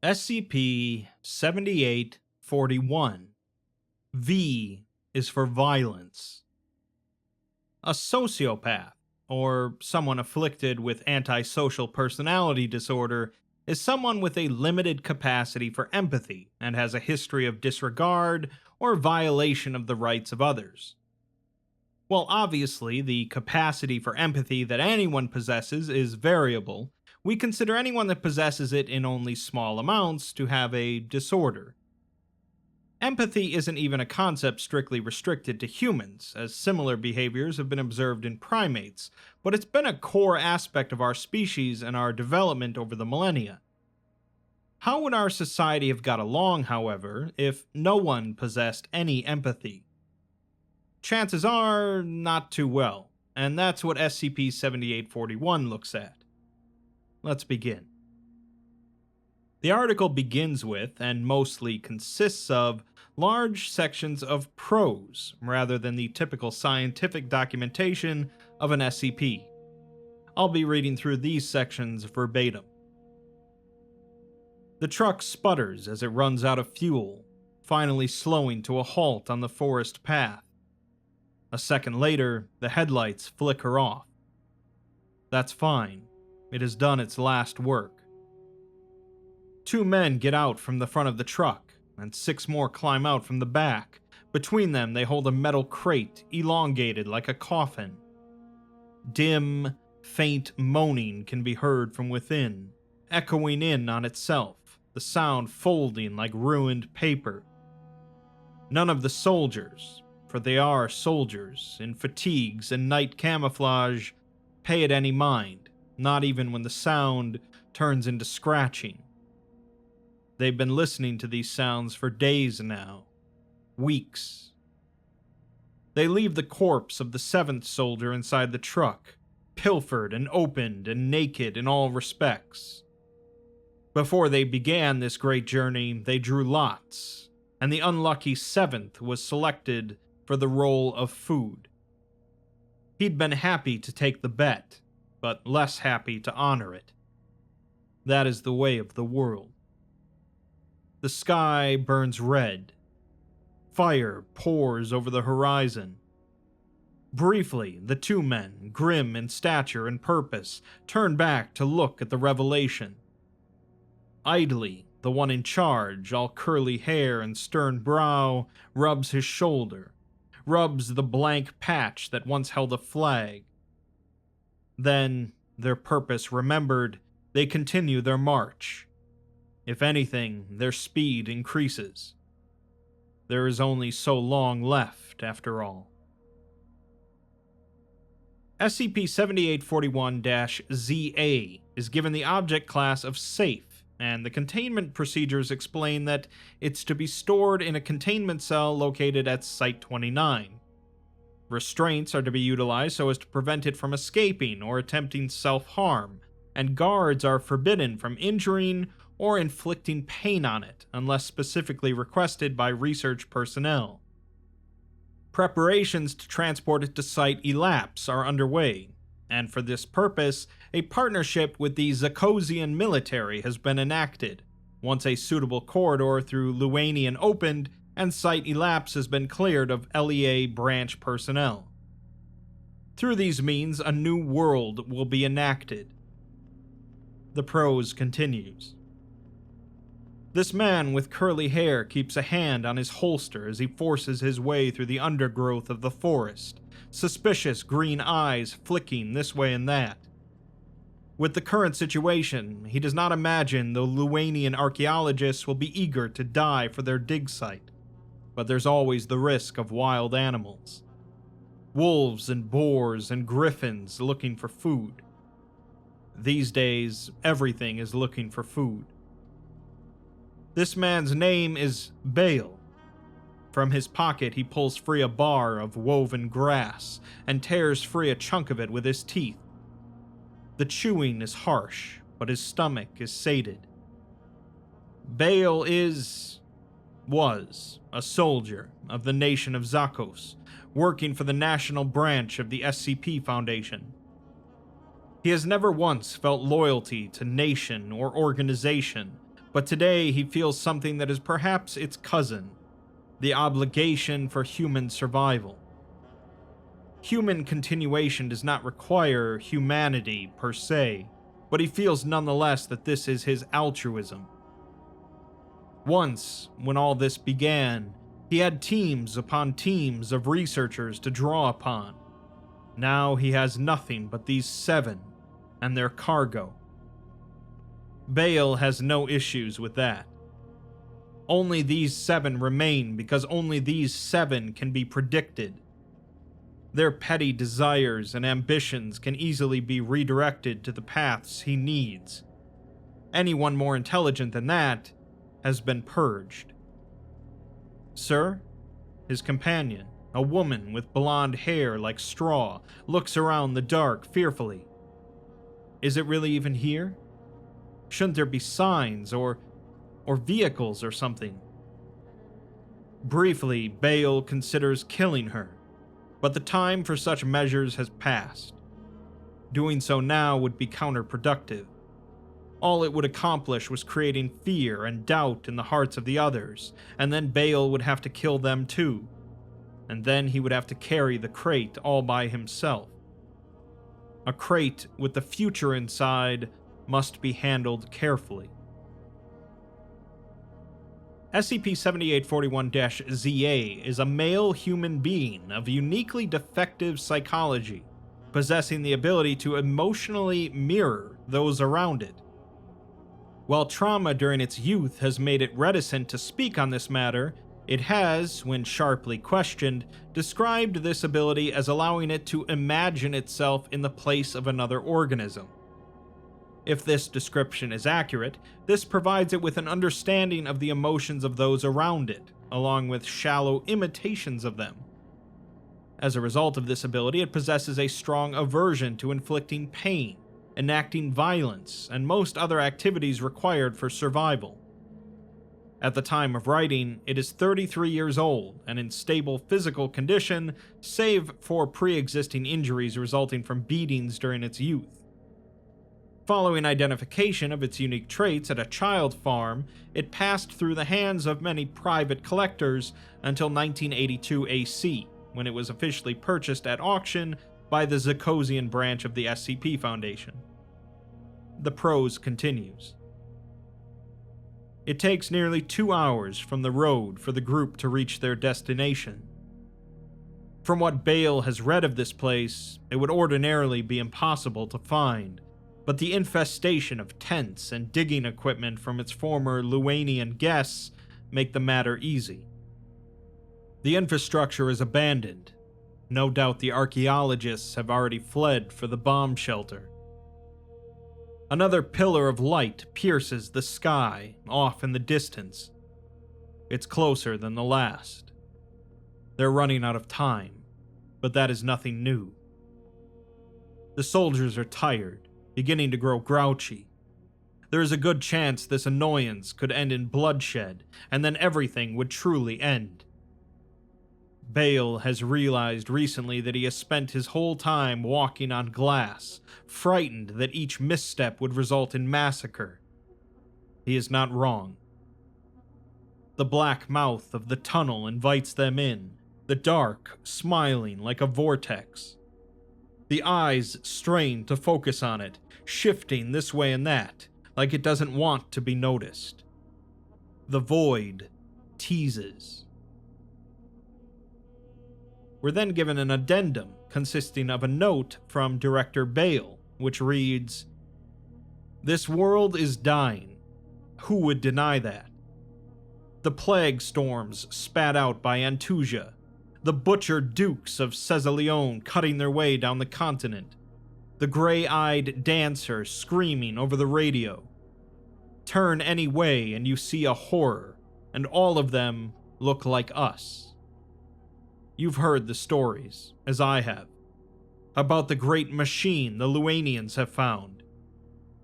SCP-7841. V is for violence. A sociopath, or someone afflicted with antisocial personality disorder, is someone with a limited capacity for empathy and has a history of disregard or violation of the rights of others. While obviously the capacity for empathy that anyone possesses is variable, we consider anyone that possesses it in only small amounts to have a disorder. Empathy isn't even a concept strictly restricted to humans, as similar behaviors have been observed in primates, but it's been a core aspect of our species and our development over the millennia. How would our society have got along, however, if no one possessed any empathy? Chances are, not too well, and that's what SCP-7841 looks at. Let's begin. The article begins with, and mostly consists of, large sections of prose, rather than the typical scientific documentation of an SCP. I'll be reading through these sections verbatim. The truck sputters as it runs out of fuel, finally slowing to a halt on the forest path. A second later, the headlights flicker off. That's fine. It has done its last work. Two men get out from the front of the truck, and 6 more climb out from the back. Between them, they hold a metal crate, elongated like a coffin. Dim, faint moaning can be heard from within, echoing in on itself, the sound folding like ruined paper. None of the soldiers, for they are soldiers, in fatigues and night camouflage, pay it any mind, not even when the sound turns into scratching. They've been listening to these sounds for days now. Weeks. They leave the corpse of the 7th soldier inside the truck, pilfered and opened and naked in all respects. Before they began this great journey, they drew lots, and the unlucky 7th was selected for the role of food. He'd been happy to take the bet, but less happy to honor it. That is the way of the world. The sky burns red. Fire pours over the horizon. Briefly, the 2 men, grim in stature and purpose, turn back to look at the revelation. Idly, the one in charge, all curly hair and stern brow, rubs his shoulder, rubs the blank patch that once held a flag. Then, their purpose remembered, they continue their march. If anything, their speed increases. There is only so long left, after all. SCP-7841-ZA is given the object class of Safe, and the containment procedures explain that it's to be stored in a containment cell located at Site-29. Restraints are to be utilized so as to prevent it from escaping or attempting self-harm, and guards are forbidden from injuring or inflicting pain on it unless specifically requested by research personnel. Preparations to transport it to Site-Elapse are underway, and for this purpose, a partnership with the Zakosian military has been enacted, once a suitable corridor through Luanian opened and Site-Elapse has been cleared of LEA branch personnel. Through these means, a new world will be enacted. The prose continues. This man with curly hair keeps a hand on his holster as he forces his way through the undergrowth of the forest, suspicious green eyes flicking this way and that. With the current situation, he does not imagine the Luanian archaeologists will be eager to die for their dig site, but there's always the risk of wild animals. Wolves and boars and griffins looking for food. These days, everything is looking for food. This man's name is Bale. From his pocket he pulls free a bar of woven grass and tears free a chunk of it with his teeth. The chewing is harsh, but his stomach is sated. Bale was a soldier of the nation of Zakos, working for the national branch of the SCP Foundation. He has never once felt loyalty to nation or organization, But today he feels something that is perhaps its cousin, the obligation for human survival. Human continuation does not require humanity per se, but he feels nonetheless that this is his altruism. Once, when all this began, he had teams upon teams of researchers to draw upon. Now he has nothing but these 7 and their cargo. Bale has no issues with that. Only these 7 remain because only these 7 can be predicted. Their petty desires and ambitions can easily be redirected to the paths he needs. Anyone more intelligent than that has been purged. Sir? His companion, a woman with blonde hair like straw, looks around the dark fearfully. Is it really even here? Shouldn't there be signs or vehicles or something? Briefly, Bale considers killing her, but the time for such measures has passed. Doing so now would be counterproductive. All it would accomplish was creating fear and doubt in the hearts of the others, and then Bale would have to kill them too. And then he would have to carry the crate all by himself. A crate with the future inside must be handled carefully. SCP-7841-ZA is a male human being of uniquely defective psychology, possessing the ability to emotionally mirror those around it. While trauma during its youth has made it reticent to speak on this matter, it has, when sharply questioned, described this ability as allowing it to imagine itself in the place of another organism. If this description is accurate, this provides it with an understanding of the emotions of those around it, along with shallow imitations of them. As a result of this ability, it possesses a strong aversion to inflicting pain, enacting violence, and most other activities required for survival. At the time of writing, it is 33 years old and in stable physical condition, save for pre-existing injuries resulting from beatings during its youth. Following identification of its unique traits at a child farm, it passed through the hands of many private collectors until 1982 AC, when it was officially purchased at auction by the Zircosian branch of the SCP Foundation. The prose continues. It takes nearly 2 hours from the road for the group to reach their destination. From what Bale has read of this place, it would ordinarily be impossible to find, but the infestation of tents and digging equipment from its former Luanian guests make the matter easy. The infrastructure is abandoned. No doubt the archaeologists have already fled for the bomb shelter. Another pillar of light pierces the sky off in the distance. It's closer than the last. They're running out of time, but that is nothing new. The soldiers are tired, beginning to grow grouchy. There is a good chance this annoyance could end in bloodshed, and then everything would truly end. Bale has realized recently that he has spent his whole time walking on glass, frightened that each misstep would result in massacre. He is not wrong. The black mouth of the tunnel invites them in, the dark smiling like a vortex. The eyes strain to focus on it, shifting this way and that, like it doesn't want to be noticed. The void teases. We're then given an addendum consisting of a note from Director Bale, which reads, "This world is dying. Who would deny that? The plague storms spat out by Antusia, the butcher dukes of Cezaleon cutting their way down the continent, the gray-eyed dancer screaming over the radio. Turn any way and you see a horror, and all of them look like us. You've heard the stories, as I have, about the great machine the Luanians have found.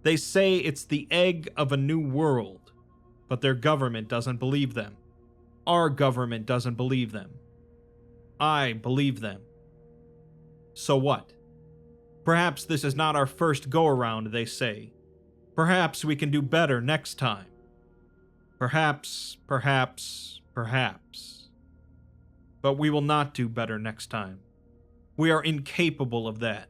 They say it's the egg of a new world, but their government doesn't believe them. Our government doesn't believe them. I believe them. So what? Perhaps this is not our first go-around, they say. Perhaps we can do better next time. Perhaps. But we will not do better next time. We are incapable of that.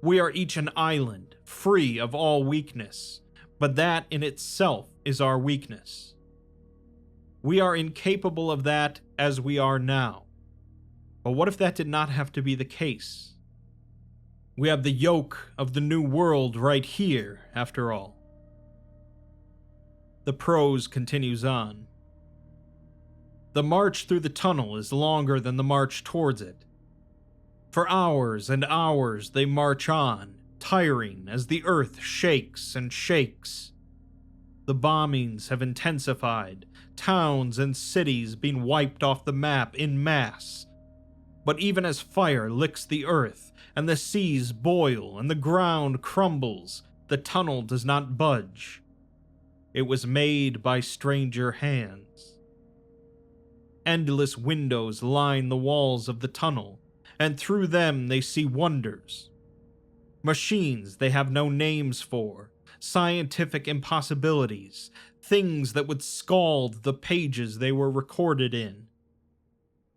We are each an island, free of all weakness, but that in itself is our weakness. We are incapable of that as we are now. But what if that did not have to be the case? We have the yoke of the new world right here, after all. The prose continues on. The march through the tunnel is longer than the march towards it. For hours and hours they march on, tiring as the earth shakes and shakes. The bombings have intensified, towns and cities being wiped off the map in mass. But even as fire licks the earth, and the seas boil and the ground crumbles, the tunnel does not budge. It was made by stranger hands. Endless windows line the walls of the tunnel, and through them they see wonders. Machines they have no names for, scientific impossibilities, things that would scald the pages they were recorded in.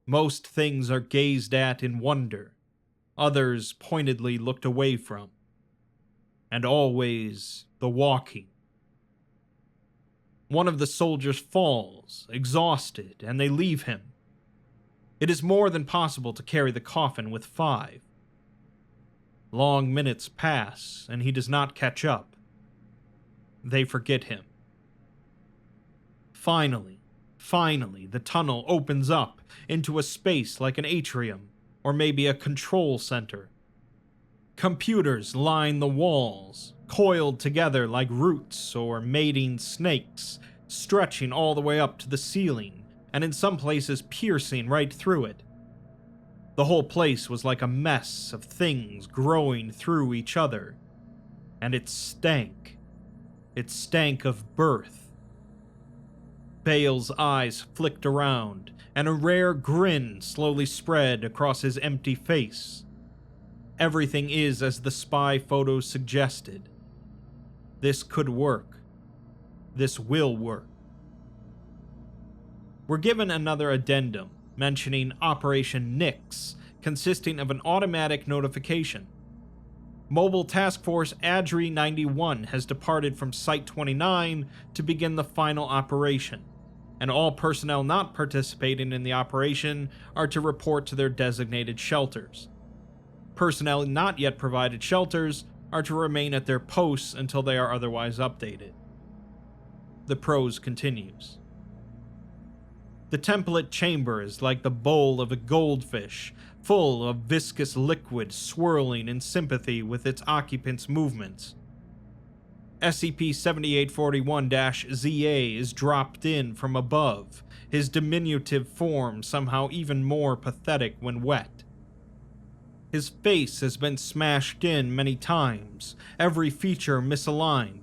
Most things are gazed at in wonder, others pointedly looked away from. And always the walking. One of the soldiers falls, exhausted, and they leave him. It is more than possible to carry the coffin with 5. Long minutes pass, and he does not catch up. They forget him. Finally, the tunnel opens up into a space like an atrium, or maybe a control center. Computers line the walls, coiled together like roots or mating snakes, stretching all the way up to the ceiling, and in some places piercing right through it. The whole place was like a mess of things growing through each other, and it stank. It stank of birth. Bale's eyes flicked around, and a rare grin slowly spread across his empty face. Everything is as the spy photos suggested. This could work. This will work. We're given another addendum mentioning Operation Nix, consisting of an automatic notification. Mobile Task Force ADRI 91 has departed from Site 29 to begin the final operation, and all personnel not participating in the operation are to report to their designated shelters. Personnel not yet provided shelters are to remain at their posts until they are otherwise updated. The prose continues. The template chamber is like the bowl of a goldfish, full of viscous liquid swirling in sympathy with its occupant's movements. SCP-7841-ZA is dropped in from above, his diminutive form somehow even more pathetic when wet. His face has been smashed in many times, every feature misaligned.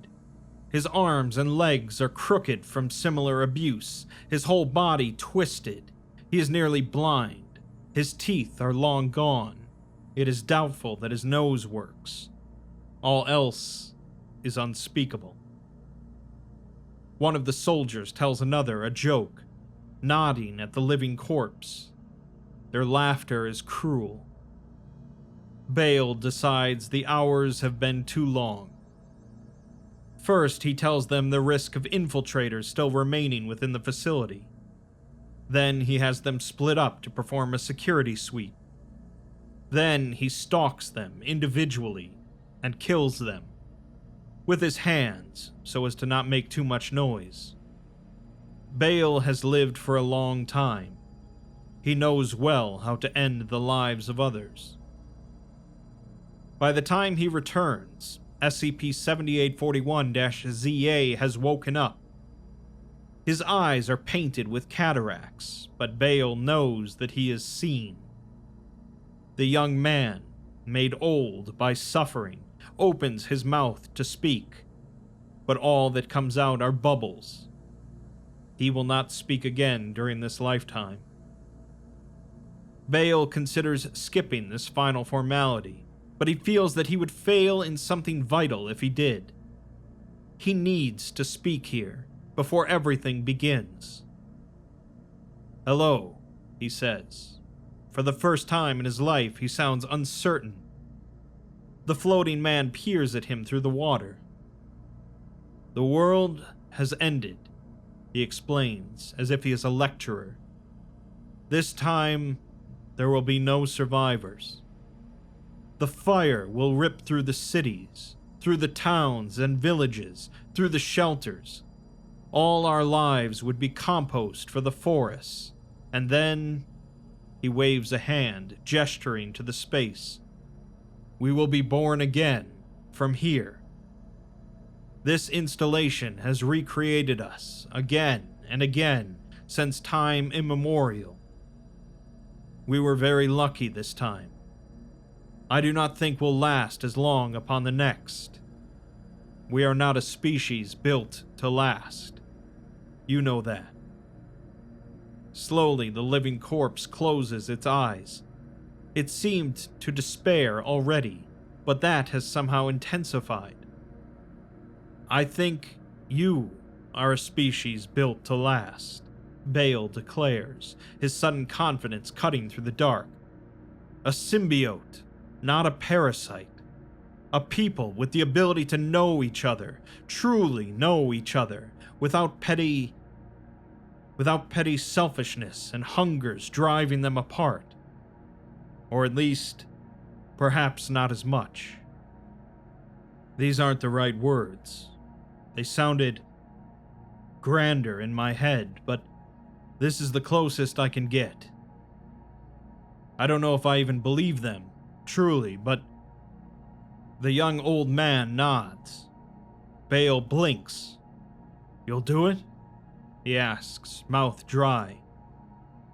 His arms and legs are crooked from similar abuse, his whole body twisted. He is nearly blind. His teeth are long gone. It is doubtful that his nose works. All else is unspeakable. One of the soldiers tells another a joke, nodding at the living corpse. Their laughter is cruel. Bale decides the hours have been too long. First, he tells them the risk of infiltrators still remaining within the facility. Then he has them split up to perform a security sweep. Then he stalks them individually and kills them with his hands so as to not make too much noise. Bale has lived for a long time. He knows well how to end the lives of others. By the time he returns, SCP-7841-ZA has woken up. His eyes are painted with cataracts, but Bale knows that he is seen. The young man, made old by suffering, opens his mouth to speak, but all that comes out are bubbles. He will not speak again during this lifetime. Bale considers skipping this final formality, but he feels that he would fail in something vital if he did. He needs to speak here, before everything begins. "Hello," he says. For the first time in his life, he sounds uncertain. The floating man peers at him through the water. "The world has ended," he explains, as if he is a lecturer. "This time, there will be no survivors. The fire will rip through the cities, through the towns and villages, through the shelters. All our lives would be compost for the forests, and then," he waves a hand, gesturing to the space, "we will be born again, from here. This installation has recreated us, again and again, since time immemorial. We were very lucky this time. I do not think we'll last as long upon the next. We are not a species built to last. You know that." Slowly, the living corpse closes its eyes. It seemed to despair already, but that has somehow intensified. "I think you are a species built to last," Bale declares, his sudden confidence cutting through the dark. "A symbiote, not a parasite. A people with the ability to know each other, truly know each other, without petty selfishness and hungers driving them apart. Or at least, perhaps not as much." These aren't the right words. They sounded grander in my head, but this is the closest I can get. I don't know if I even believe them, truly, but the young old man nods. Bale blinks. "You'll do it?" he asks, mouth dry.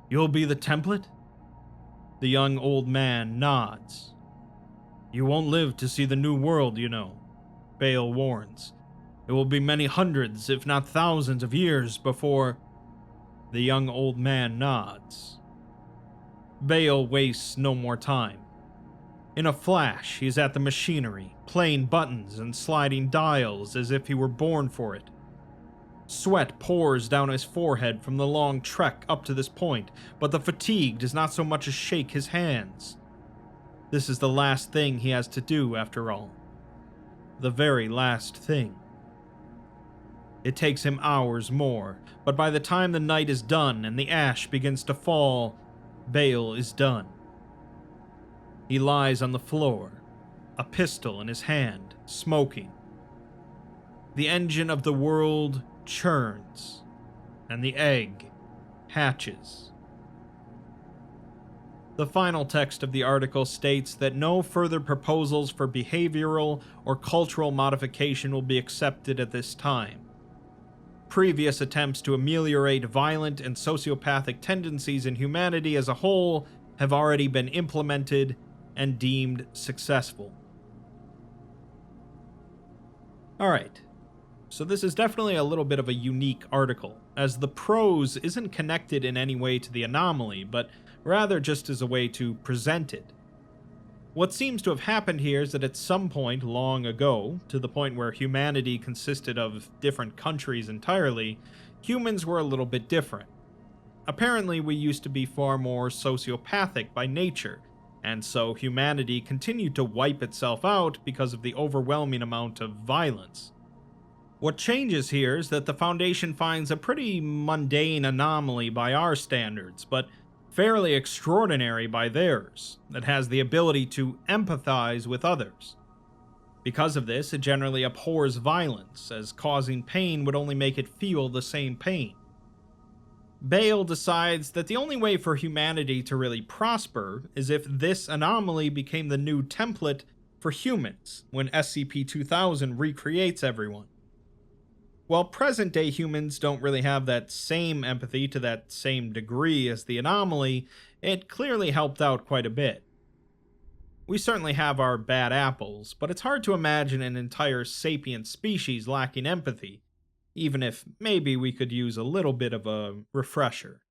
"You'll be the template?" The young old man nods. "You won't live to see the new world, you know," Bale warns. "It will be many hundreds, if not thousands of years before—" The young old man nods. Bale wastes no more time. In a flash, he is at the machinery, playing buttons and sliding dials as if he were born for it. Sweat pours down his forehead from the long trek up to this point, but the fatigue does not so much as shake his hands. This is the last thing he has to do, after all. The very last thing. It takes him hours more, but by the time the night is done and the ash begins to fall, Bale is done. He lies on the floor, a pistol in his hand, smoking. The engine of the world churns, and the egg hatches. The final text of the article states that no further proposals for behavioral or cultural modification will be accepted at this time. Previous attempts to ameliorate violent and sociopathic tendencies in humanity as a whole have already been implemented and deemed successful. Alright, so this is definitely a little bit of a unique article, as the prose isn't connected in any way to the anomaly, but rather just as a way to present it. What seems to have happened here is that at some point long ago, to the point where humanity consisted of different countries entirely, humans were a little bit different. Apparently, we used to be far more sociopathic by nature, and so humanity continued to wipe itself out because of the overwhelming amount of violence. What changes here is that the Foundation finds a pretty mundane anomaly by our standards, but fairly extraordinary by theirs, that has the ability to empathize with others. Because of this, it generally abhors violence, as causing pain would only make it feel the same pain. Bale decides that the only way for humanity to really prosper is if this anomaly became the new template for humans when SCP-2000 recreates everyone. While present-day humans don't really have that same empathy to that same degree as the anomaly, it clearly helped out quite a bit. We certainly have our bad apples, but it's hard to imagine an entire sapient species lacking empathy, even if maybe we could use a little bit of a refresher.